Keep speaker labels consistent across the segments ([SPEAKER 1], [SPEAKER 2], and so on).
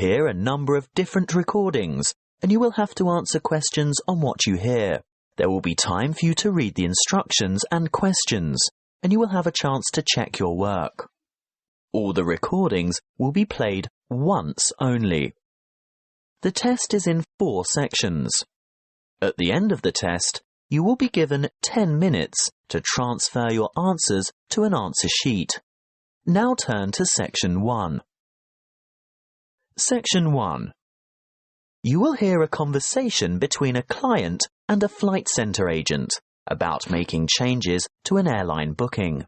[SPEAKER 1] hear a number of different recordings, and you will have to answer questions on what you hear. There will be time for you to read the instructions and questions, and you will have a chance to check your work. All the recordings will be played once only. The test is in 4 sections. At the end of the test, you will be given 10 minutes to transfer your answers to an answer sheet. Now turn to Section 1. Section 1. You will hear a conversation between a client and a flight centre agent about making changes to an airline booking.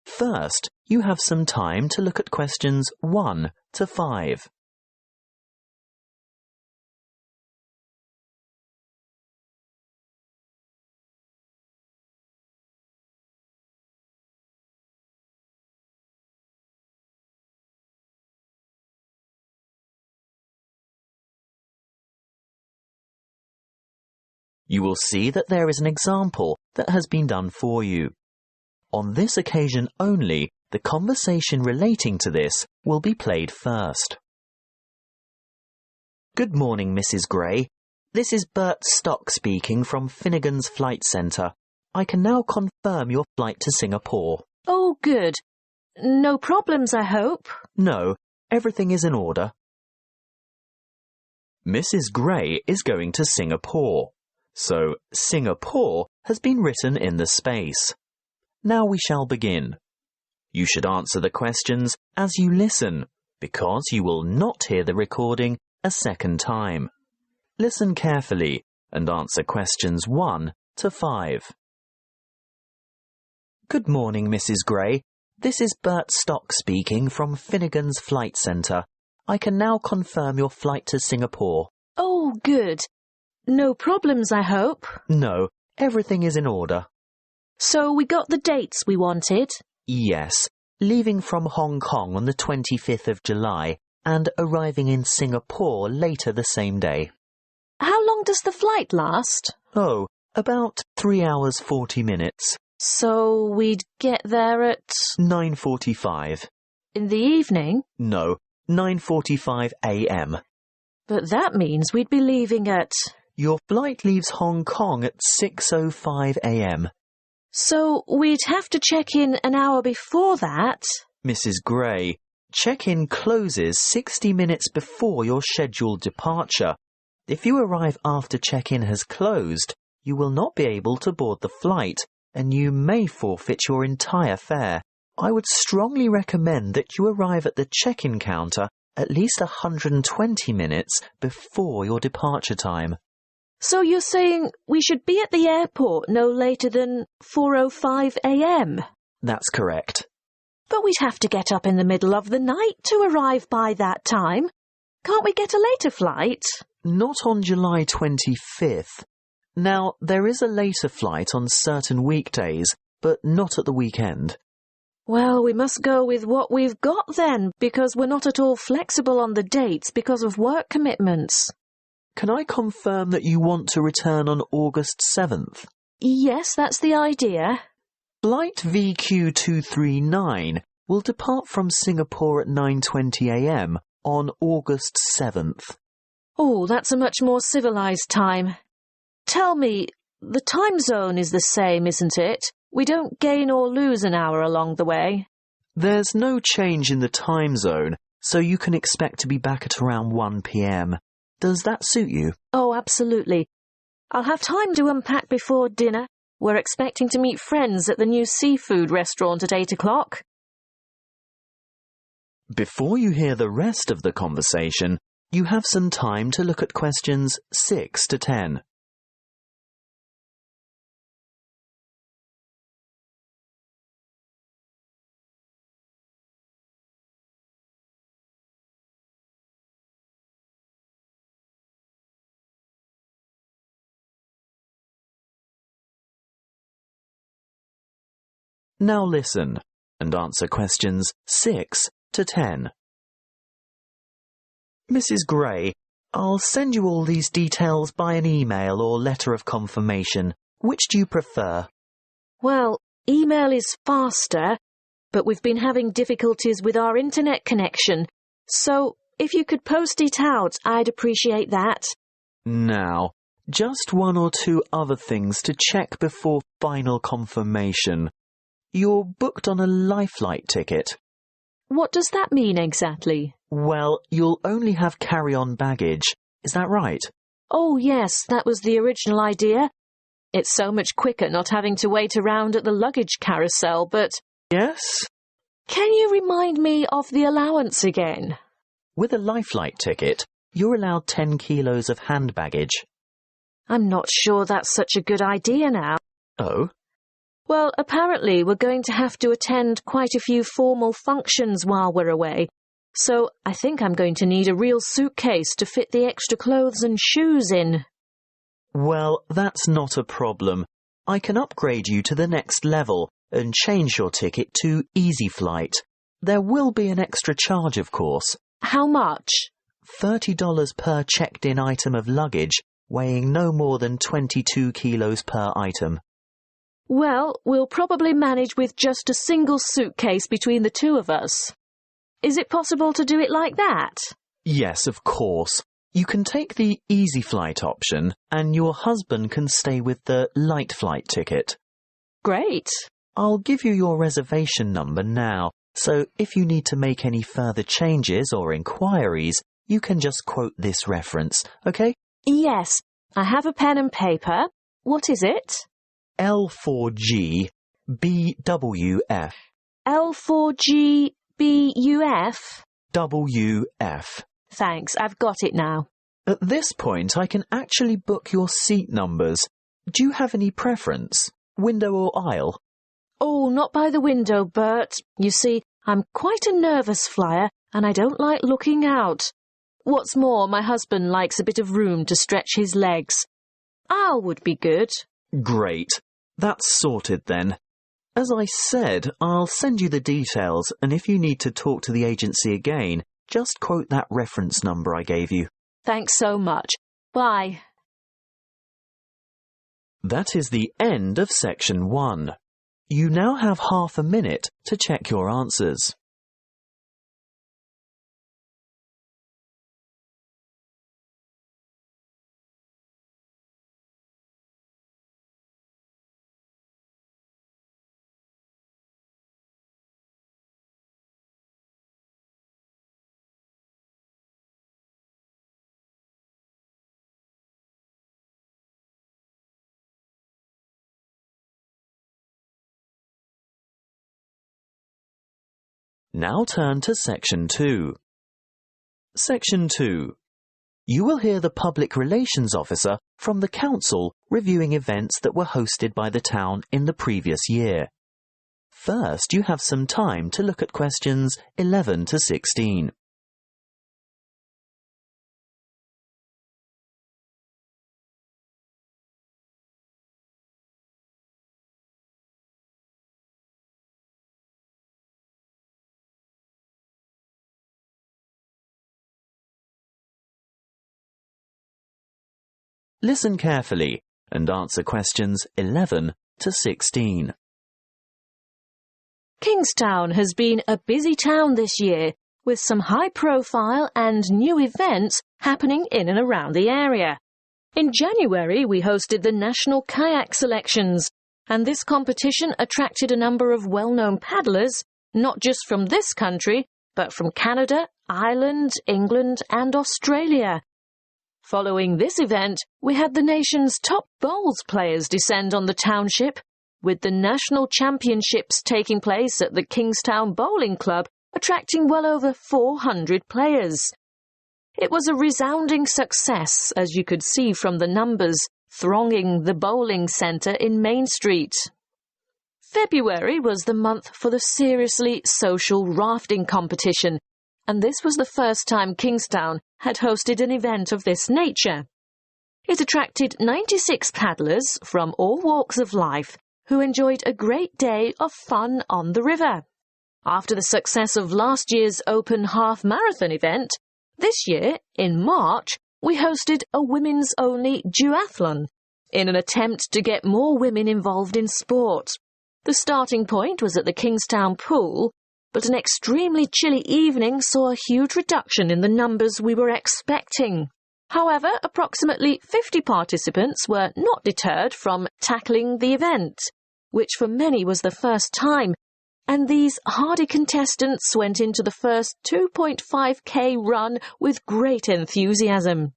[SPEAKER 1] First, you have some time to look at questions 1 to 5. You will see that there is an example that has been done for you. On this occasion only, the conversation relating to this will be played first. Good morning, Mrs. Gray. This is Bert Stock speaking from Finnegan's Flight Centre. I can now confirm your flight to Singapore.
[SPEAKER 2] Oh, good. No problems, I hope?
[SPEAKER 1] No, everything is in order. Mrs. Gray is going to Singapore. So, Singapore has been written in the space. Now we shall begin. You should answer the questions as you listen, because you will not hear the recording a second time. Listen carefully and answer questions 1 to 5. Good morning, Mrs. Gray. This is Bert Stock speaking from Finnegan's Flight Centre. I can now confirm your flight to Singapore.
[SPEAKER 2] Oh, good. No problems, I hope?
[SPEAKER 1] No, everything is in order.
[SPEAKER 2] So we got the dates we wanted?
[SPEAKER 1] Yes, leaving from Hong Kong on the 25th of July and arriving in Singapore later the same day.
[SPEAKER 2] How long does the flight last?
[SPEAKER 1] Oh, about 3 hours 40 minutes.
[SPEAKER 2] So we'd get there at...
[SPEAKER 1] 9:45.
[SPEAKER 2] In the evening?
[SPEAKER 1] No, 9:45 a.m.
[SPEAKER 2] But that means we'd be leaving at...
[SPEAKER 1] Your flight leaves Hong Kong at 6:05 a.m.
[SPEAKER 2] So we'd have to check in an hour before that?
[SPEAKER 1] Mrs. Gray, check-in closes 60 minutes before your scheduled departure. If you arrive after check-in has closed, you will not be able to board the flight, and you may forfeit your entire fare. I would strongly recommend that you arrive at the check-in counter at least 120 minutes before your departure time.
[SPEAKER 2] So you're saying we should be at the airport no later than 4:05 a.m?
[SPEAKER 1] That's correct.
[SPEAKER 2] But we'd have to get up in the middle of the night to arrive by that time. Can't we get a later flight?
[SPEAKER 1] Not on July 25th. Now, there is a later flight on certain weekdays, but not at the weekend.
[SPEAKER 2] Well, we must go with what we've got then, because we're not at all flexible on the dates because of work commitments.
[SPEAKER 1] Can I confirm that you want to return on August 7th?
[SPEAKER 2] Yes, that's the idea.
[SPEAKER 1] Flight VQ239 will depart from Singapore at 9:20 a.m. on August 7th.
[SPEAKER 2] Oh, that's a much more civilized time. Tell me, the time zone is the same, isn't it? We don't gain or lose an hour along the way.
[SPEAKER 1] There's no change in the time zone, so you can expect to be back at around 1 p.m. Does that suit you?
[SPEAKER 2] Oh, absolutely. I'll have time to unpack before dinner. We're expecting to meet friends at the new seafood restaurant at 8 o'clock.
[SPEAKER 1] Before you hear the rest of the conversation, you have some time to look at questions 6 to 10. Now listen and answer questions 6 to 10. Mrs. Gray, I'll send you all these details by an email or letter of confirmation. Which do you prefer?
[SPEAKER 2] Well, email is faster, but we've been having difficulties with our internet connection. So, If you could post it out, I'd appreciate that.
[SPEAKER 1] Now, just one or two other things to check before final confirmation. You're booked on a lifelike ticket.
[SPEAKER 2] What does that mean exactly?
[SPEAKER 1] Well, you'll only have carry-on baggage. Is that right?
[SPEAKER 2] Oh, yes, that was the original idea. It's so much quicker not having to wait around at the luggage carousel, but...
[SPEAKER 1] Yes?
[SPEAKER 2] Can you remind me of the allowance again?
[SPEAKER 1] With a lifelike ticket, you're allowed 10 kilos of hand baggage.
[SPEAKER 2] I'm not sure that's such a good idea now.
[SPEAKER 1] Oh?
[SPEAKER 2] Well, apparently we're going to have to attend quite a few formal functions while we're away, so I think I'm going to need a real suitcase to fit the extra clothes and shoes in.
[SPEAKER 1] Well, that's not a problem. I can upgrade you to the next level and change your ticket to Easy Flight. There will be an extra charge, of course.
[SPEAKER 2] How much?
[SPEAKER 1] $30 per checked-in item of luggage, weighing no more than 22 kilos per item.
[SPEAKER 2] Well, we'll probably manage with just a single suitcase between the two of us. Is it possible to do it like that?
[SPEAKER 1] Yes, of course. You can take the Easy Flight option, and your husband can stay with the Light Flight ticket.
[SPEAKER 2] Great.
[SPEAKER 1] I'll give you your reservation number now, so if you need to make any further changes or inquiries, you can just quote this reference, okay?
[SPEAKER 2] Yes, I have a pen and paper. What is it?
[SPEAKER 1] L4G BWF.
[SPEAKER 2] L4G BUF?
[SPEAKER 1] WF.
[SPEAKER 2] Thanks, I've got it now.
[SPEAKER 1] At this point, I can actually book your seat numbers. Do you have any preference? Window or aisle?
[SPEAKER 2] Oh, not by the window, Bert. You see, I'm quite a nervous flyer, and I don't like looking out. What's more, my husband likes a bit of room to stretch his legs. Aisle would be good.
[SPEAKER 1] Great. That's sorted then. As I said, I'll send you the details, and if you need to talk to the agency again, just quote that reference number I gave you.
[SPEAKER 2] Thanks so much. Bye.
[SPEAKER 1] That is the end of section 1. You now have half a minute to check your answers. Now turn to Section 2. Section 2. You will hear the Public Relations Officer from the Council reviewing events that were hosted by the town in the previous year. First, you have some time to look at questions 11 to 16. Listen carefully and answer questions 11 to 16.
[SPEAKER 2] Kingstown has been a busy town this year, with some high-profile and new events happening in and around the area. In January, we hosted the National Kayak Selections, and this competition attracted a number of well-known paddlers, not just from this country, but from Canada, Ireland, England, and Australia. Following this event, we had the nation's top bowls players descend on the township, with the national championships taking place at the Kingstown Bowling Club, attracting well over 400 players. It was a resounding success, as you could see from the numbers thronging the bowling centre in Main Street. February was the month for the seriously social rafting competition, and this was the first time Kingstown had hosted an event of this nature. It attracted 96 paddlers from all walks of life who enjoyed a great day of fun on the river. After the success of last year's Open Half Marathon event, this year, in March, we hosted a women's-only duathlon in an attempt to get more women involved in sport. The starting point was at the Kingstown Pool, but an extremely chilly evening saw a huge reduction in the numbers we were expecting. However, approximately 50 participants were not deterred from tackling the event, which for many was the first time, and these hardy contestants went into the first 2.5k run with great enthusiasm.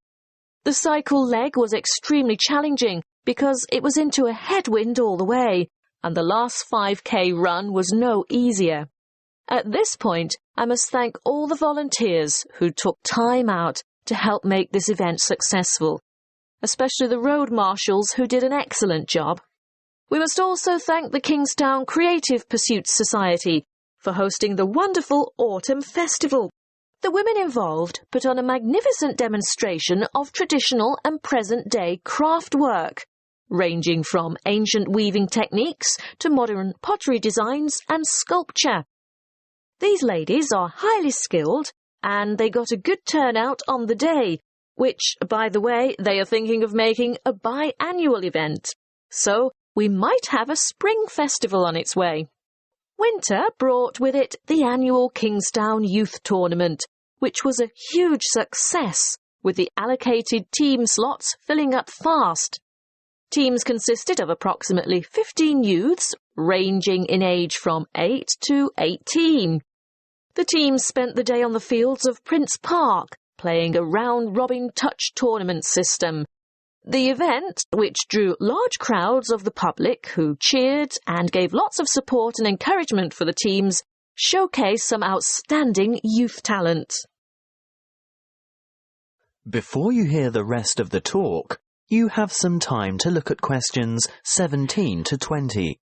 [SPEAKER 2] The cycle leg was extremely challenging because it was into a headwind all the way, and the last 5k run was no easier. At this point, I must thank all the volunteers who took time out to help make this event successful, especially the road marshals who did an excellent job. We must also thank the Kingstown Creative Pursuits Society for hosting the wonderful Autumn Festival. The women involved put on a magnificent demonstration of traditional and present-day craft work, ranging from ancient weaving techniques to modern pottery designs and sculpture. These ladies are highly skilled, and they got a good turnout on the day, which, by the way, they are thinking of making a biannual event. So we might have a spring festival on its way. Winter brought with it the annual Kingstown Youth Tournament, which was a huge success, with the allocated team slots filling up fast. Teams consisted of approximately 15 youths, ranging in age from 8 to 18. The teams spent the day on the fields of Prince Park, playing a round-robin touch tournament system. The event, which drew large crowds of the public who cheered and gave lots of support and encouragement for the teams, showcased some outstanding youth talent.
[SPEAKER 1] Before you hear the rest of the talk, you have some time to look at questions 17 to 20.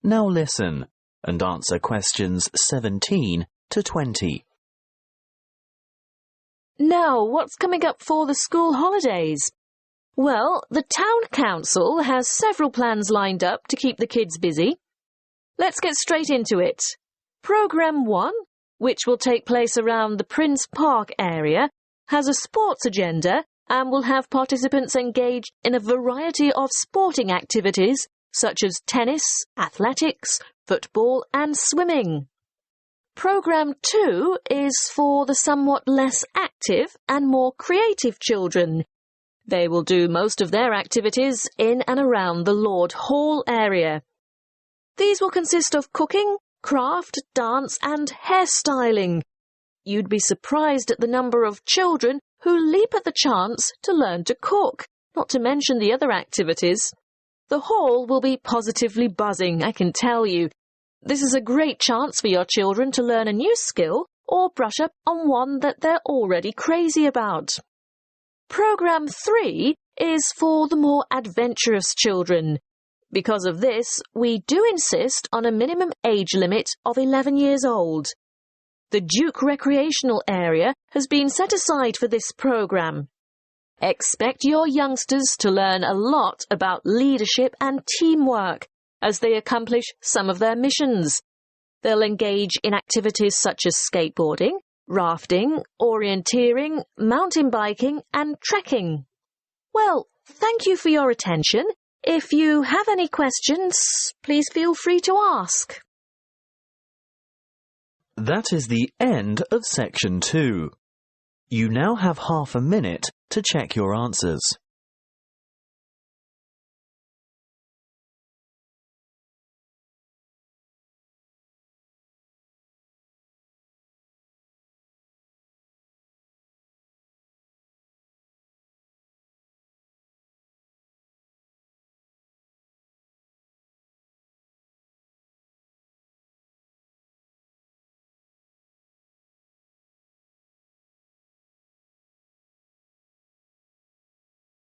[SPEAKER 1] Now listen and answer questions 17 to 20.
[SPEAKER 2] Now, what's coming up for the school holidays? Well, the town council has several plans lined up to keep the kids busy. Let's get straight into it. Programme 1, which will take place around the Prince Park area, has a sports agenda and will have participants engaged in a variety of sporting activities such as tennis, athletics, football and swimming. Programme 2 is for the somewhat less active and more creative children. They will do most of their activities in and around the Lord Hall area. These will consist of cooking, craft, dance and hairstyling. You'd be surprised at the number of children who leap at the chance to learn to cook, not to mention the other activities. The hall will be positively buzzing, I can tell you. This is a great chance for your children to learn a new skill or brush up on one that they're already crazy about. Programme 3 is for the more adventurous children. Because of this, we do insist on a minimum age limit of 11 years old. The Duke Recreational Area has been set aside for this programme. Expect your youngsters to learn a lot about leadership and teamwork as they accomplish some of their missions. They'll engage in activities such as skateboarding, rafting, orienteering, mountain biking and trekking. Well, thank you for your attention. If you have any questions, please feel free to ask.
[SPEAKER 1] That is the end of section 2. You now have half a minute to check your answers.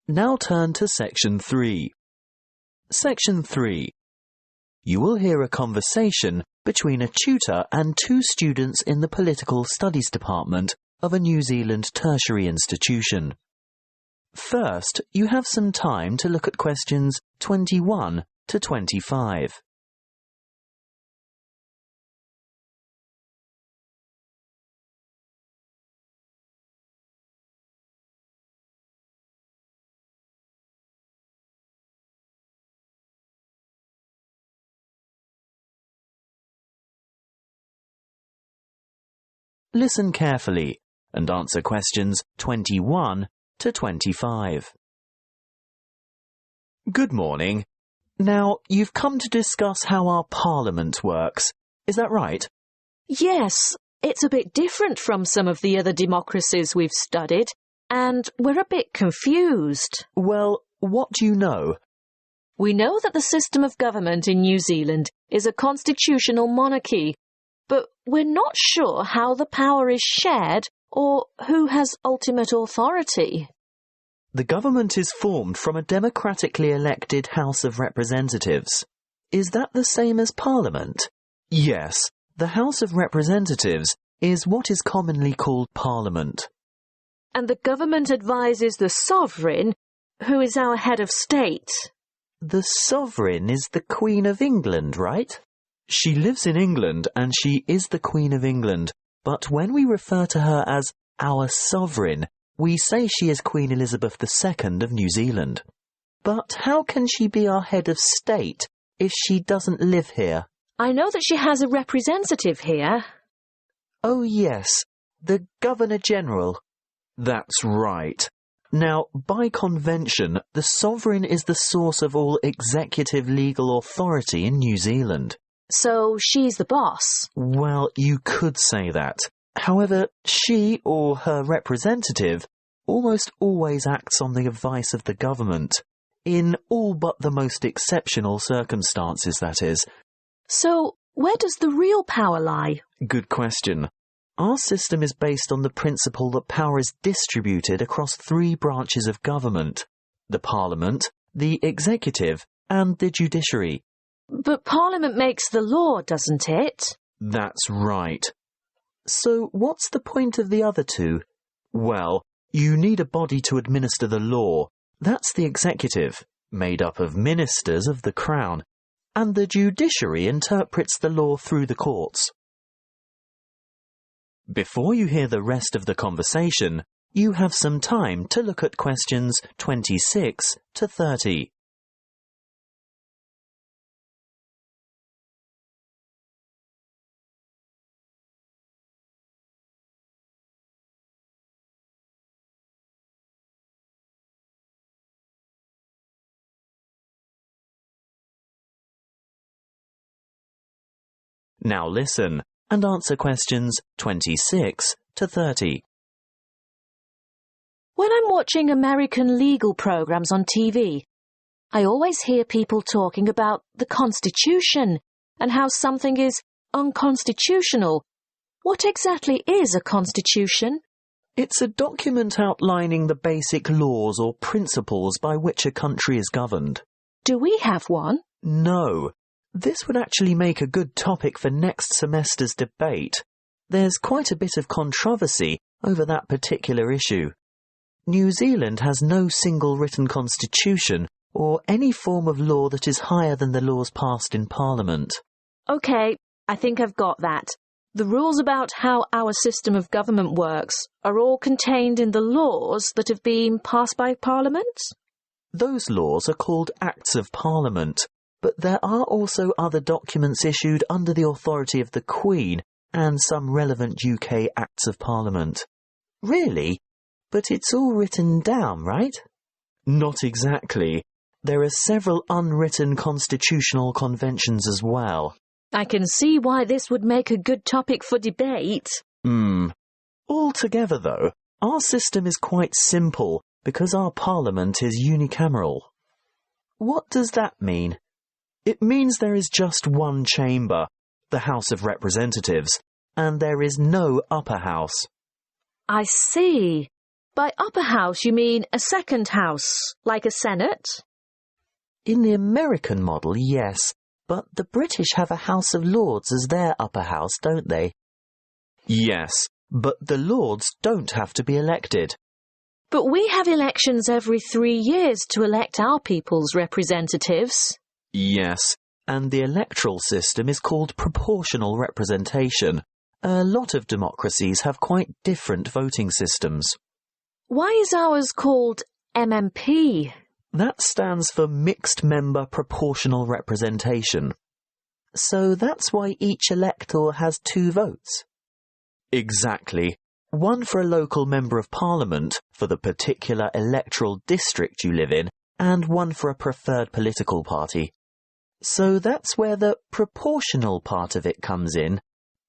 [SPEAKER 1] Now turn to Section 3. Section 3. You will hear a conversation between a tutor and two students in the Political Studies Department of a New Zealand tertiary institution. First, you have some time to look at questions 21 to 25. Listen carefully and answer questions 21 to 25. Good morning. Now, you've come to discuss how our Parliament works. Is that right?
[SPEAKER 2] Yes, it's a bit different from some of the other democracies we've studied, and we're a bit confused.
[SPEAKER 1] Well, what do you know?
[SPEAKER 2] We know that the system of government in New Zealand is a constitutional monarchy, but we're not sure how the power is shared or who has ultimate authority.
[SPEAKER 1] The government is formed from a democratically elected House of Representatives. Is that the same as Parliament? Yes, the House of Representatives is what is commonly called Parliament.
[SPEAKER 2] And the government advises the sovereign, who is our head of state.
[SPEAKER 1] The sovereign is the Queen of England, right? She lives in England and she is the Queen of England, but when we refer to her as our sovereign, we say she is Queen Elizabeth II of New Zealand. But how can she be our head of state if she doesn't live here?
[SPEAKER 2] I know that she has a representative here.
[SPEAKER 1] Oh yes, the Governor-General. That's right. Now, by convention, the sovereign is the source of all executive legal authority in New Zealand.
[SPEAKER 2] So she's the boss.
[SPEAKER 1] Well, you could say that. However, she or her representative almost always acts on the advice of the government, in all but the most exceptional circumstances, that is.
[SPEAKER 2] So, where does the real power lie?
[SPEAKER 1] Good question. Our system is based on the principle that power is distributed across 3 branches of government: the Parliament, the Executive, and the Judiciary.
[SPEAKER 2] But Parliament makes the law, doesn't it?
[SPEAKER 1] That's right. So what's the point of the other 2? Well, you need a body to administer the law. That's the Executive, made up of ministers of the Crown, and the Judiciary interprets the law through the courts. Before you hear the rest of the conversation, you have some time to look at questions 26 to 30. Now listen and answer questions 26 to 30.
[SPEAKER 2] When I'm watching American legal programs on TV, I always hear people talking about the Constitution and how something is unconstitutional. What exactly is a constitution?
[SPEAKER 1] It's a document outlining the basic laws or principles by which a country is governed.
[SPEAKER 2] Do we have one?
[SPEAKER 1] No. This would actually make a good topic for next semester's debate. There's quite a bit of controversy over that particular issue. New Zealand has no single written constitution or any form of law that is higher than the laws passed in Parliament.
[SPEAKER 2] OK, I think I've got that. The rules about how our system of government works are all contained in the laws that have been passed by Parliament?
[SPEAKER 1] Those laws are called Acts of Parliament, but there are also other documents issued under the authority of the Queen and some relevant UK Acts of Parliament. Really? But it's all written down, right? Not exactly. There are several unwritten constitutional conventions as well.
[SPEAKER 2] I can see why this would make a good topic for debate.
[SPEAKER 1] Altogether, though, our system is quite simple because our Parliament is unicameral. What does that mean? It means there is just one chamber, the House of Representatives, and there is no upper house.
[SPEAKER 2] I see. By upper house you mean a second house, like a Senate?
[SPEAKER 1] In the American model, yes, but the British have a House of Lords as their upper house, don't they? Yes, but the Lords don't have to be elected.
[SPEAKER 2] But we have elections every 3 years to elect our people's representatives.
[SPEAKER 1] Yes, and the electoral system is called proportional representation. A lot of democracies have quite different voting systems.
[SPEAKER 2] Why is ours called MMP?
[SPEAKER 1] That stands for Mixed Member Proportional Representation. So that's why each elector has 2 votes? Exactly. One for a local member of parliament for the particular electoral district you live in, and one for a preferred political party. So that's where the proportional part of it comes in.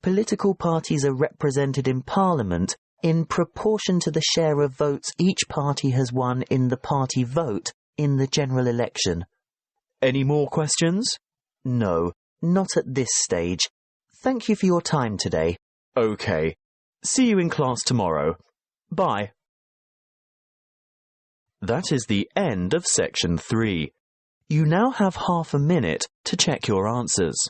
[SPEAKER 1] Political parties are represented in Parliament in proportion to the share of votes each party has won in the party vote in the general election. Any more questions? No, not at this stage. Thank you for your time today. OK. See you in class tomorrow. Bye. That is the end of section 3. You now have half a minute to check your answers.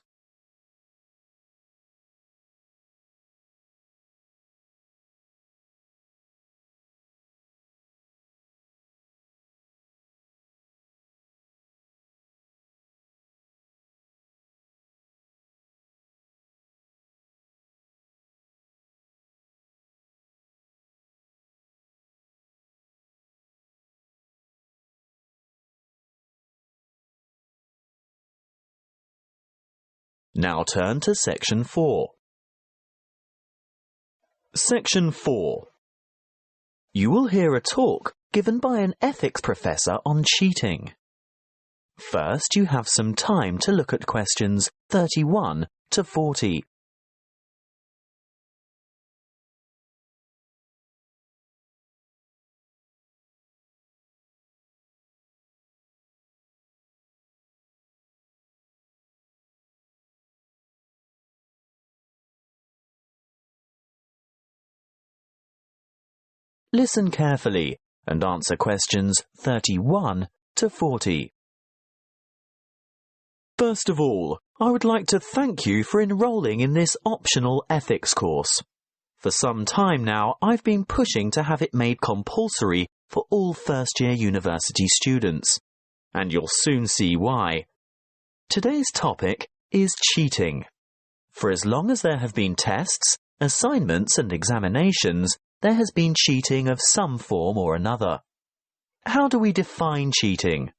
[SPEAKER 1] Now turn to section 4. Section 4. You will hear a talk given by an ethics professor on cheating. First, you have some time to look at questions 31 to 40. Listen carefully and answer questions 31 to 40. First of all, I would like to thank you for enrolling in this optional ethics course. For some time now, I've been pushing to have it made compulsory for all first-year university students, and you'll soon see why. Today's topic is cheating. For as long as there have been tests, assignments and examinations, there has been cheating of some form or another. How do we define cheating?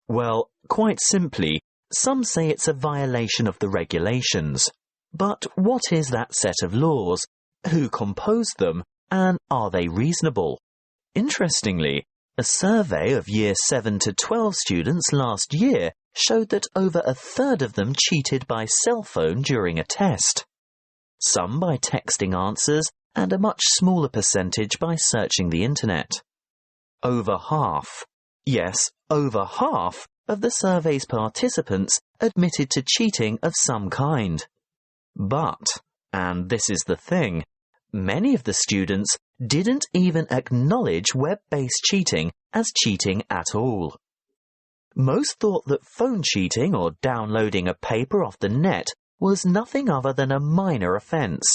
[SPEAKER 1] Well, quite simply, some say it's a violation of the regulations. But what is that set of laws? Who composed them? And are they reasonable? Interestingly, a survey of Year 7 to 12 students last year showed that over a third of them cheated by cell phone during a test. Some by texting answers, and a much smaller percentage by searching the internet. Over half, yes, over half of the survey's participants admitted to cheating of some kind. But, and this is the thing, many of the students didn't even acknowledge web-based cheating as cheating at all. Most thought that phone cheating or downloading a paper off the net was nothing other than a minor offence.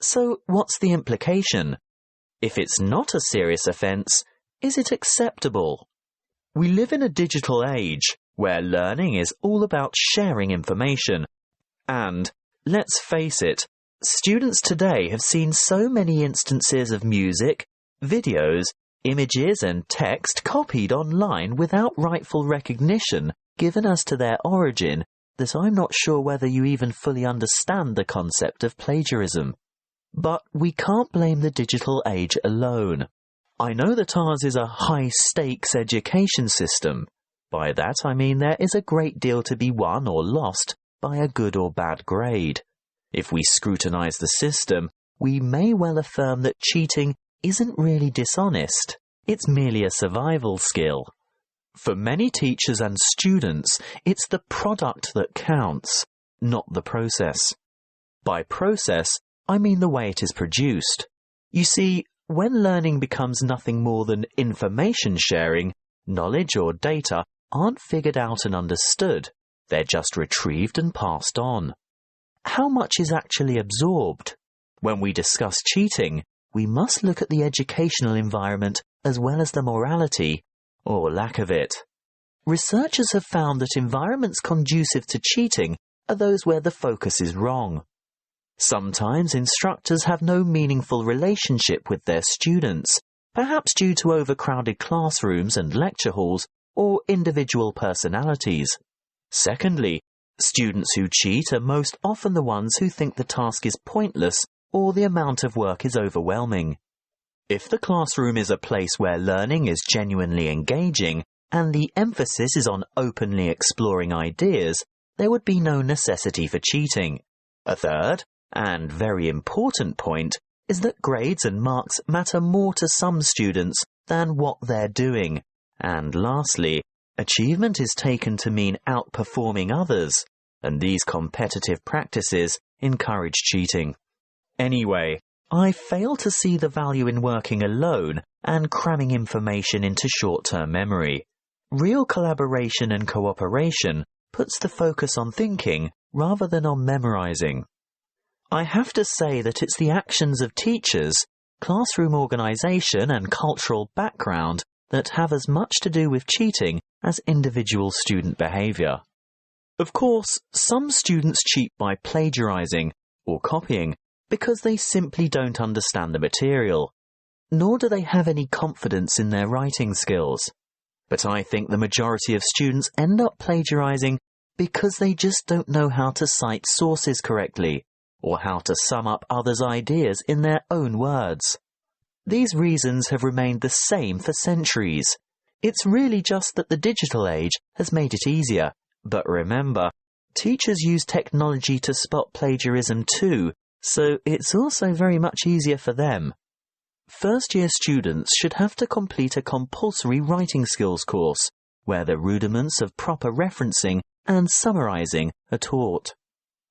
[SPEAKER 1] So what's the implication? If it's not a serious offence, is it acceptable? We live in a digital age where learning is all about sharing information. And, let's face it, students today have seen so many instances of music, videos, images and text copied online without rightful recognition given as to their origin that I'm not sure whether you even fully understand the concept of plagiarism. But we can't blame the digital age alone. I know that ours is a high-stakes education system. By that I mean there is a great deal to be won or lost by a good or bad grade. If we scrutinise the system, we may well affirm that cheating isn't really dishonest. It's merely a survival skill. For many teachers and students, it's the product that counts, not the process. By process, I mean the way it is produced. You see, when learning becomes nothing more than information sharing, knowledge or data aren't figured out and understood. They're just retrieved and passed on. How much is actually absorbed? When we discuss cheating, we must look at the educational environment as well as the morality, or lack of it. Researchers have found that environments conducive to cheating are those where the focus is wrong. Sometimes instructors have no meaningful relationship with their students, perhaps due to overcrowded classrooms and lecture halls or individual personalities. Secondly, students who cheat are most often the ones who think the task is pointless or the amount of work is overwhelming. If the classroom is a place where learning is genuinely engaging and the emphasis is on openly exploring ideas, there would be no necessity for cheating. A third, and very important point, is that grades and marks matter more to some students than what they're doing. And lastly, achievement is taken to mean outperforming others, and these competitive practices encourage cheating. Anyway, I fail to see the value in working alone and cramming information into short-term memory. Real collaboration and cooperation puts the focus on thinking rather than on memorizing. I have to say that it's the actions of teachers, classroom organization and cultural background that have as much to do with cheating as individual student behavior. Of course, some students cheat by plagiarizing or copying because they simply don't understand the material, nor do they have any confidence in their writing skills. But I think the majority of students end up plagiarizing because they just don't know how to cite sources correctly, or how to sum up others' ideas in their own words. These reasons have remained the same for centuries. It's really just that the digital age has made it easier. But remember, teachers use technology to spot plagiarism too, so it's also very much easier for them. First-year students should have to complete a compulsory writing skills course, where the rudiments of proper referencing and summarizing are taught.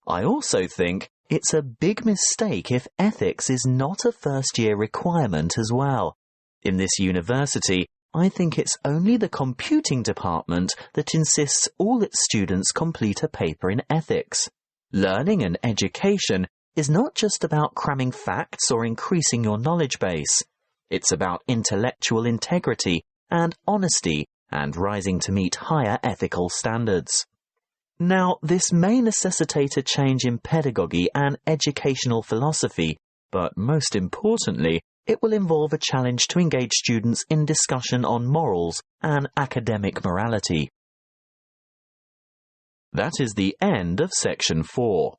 [SPEAKER 1] I also think it's a big mistake if ethics is not a first-year requirement as well. In this university, I think it's only the computing department that insists all its students complete a paper in ethics. Learning and education is not just about cramming facts or increasing your knowledge base. It's about intellectual integrity and honesty and rising to meet higher ethical standards. Now, this may necessitate a change in pedagogy and educational philosophy, but most importantly, it will involve a challenge to engage students in discussion on morals and academic morality. That is the end of section 4.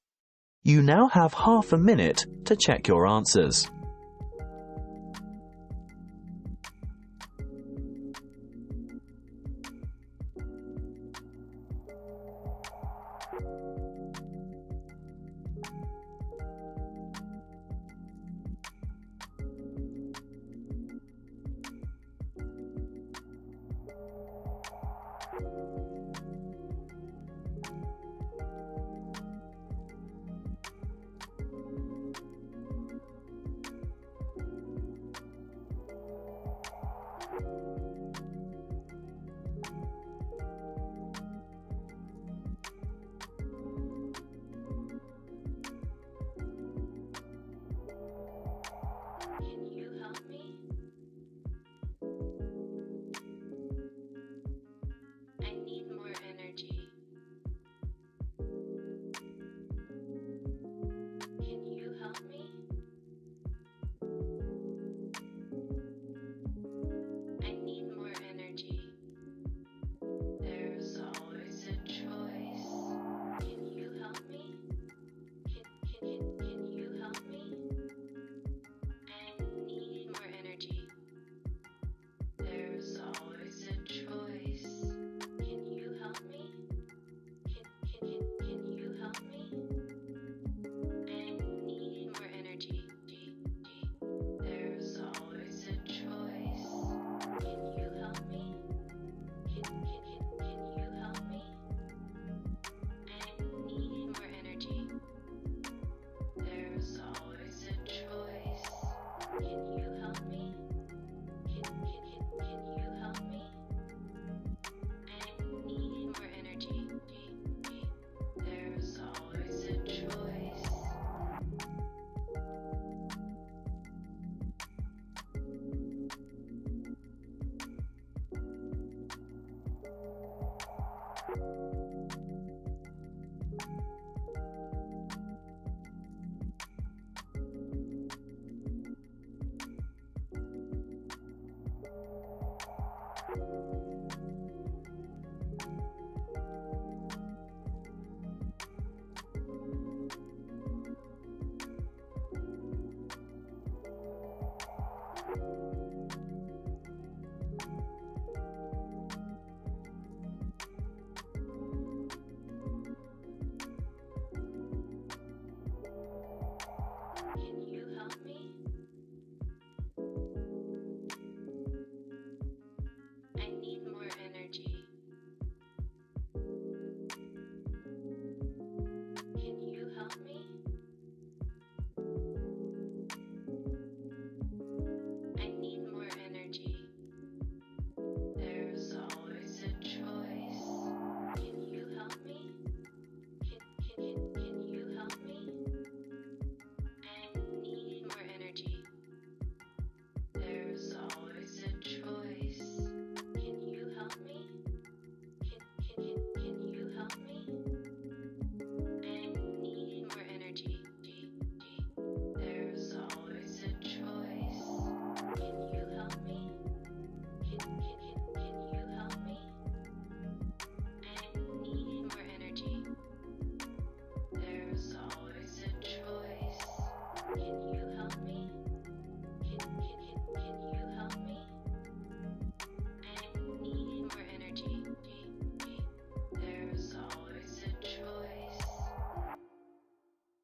[SPEAKER 1] You now have half a minute to check your answers.
[SPEAKER 3] I need Can you help me? I need more energy. Can you help me? I need more energy. There's always a choice. Can you help me? Can you help me? I need more energy. There's always a choice. Can you help me? Can you help me? I need more energy. There's always a choice. Can you help me? Can you help me? I need more energy. There's always a choice. Can you help me?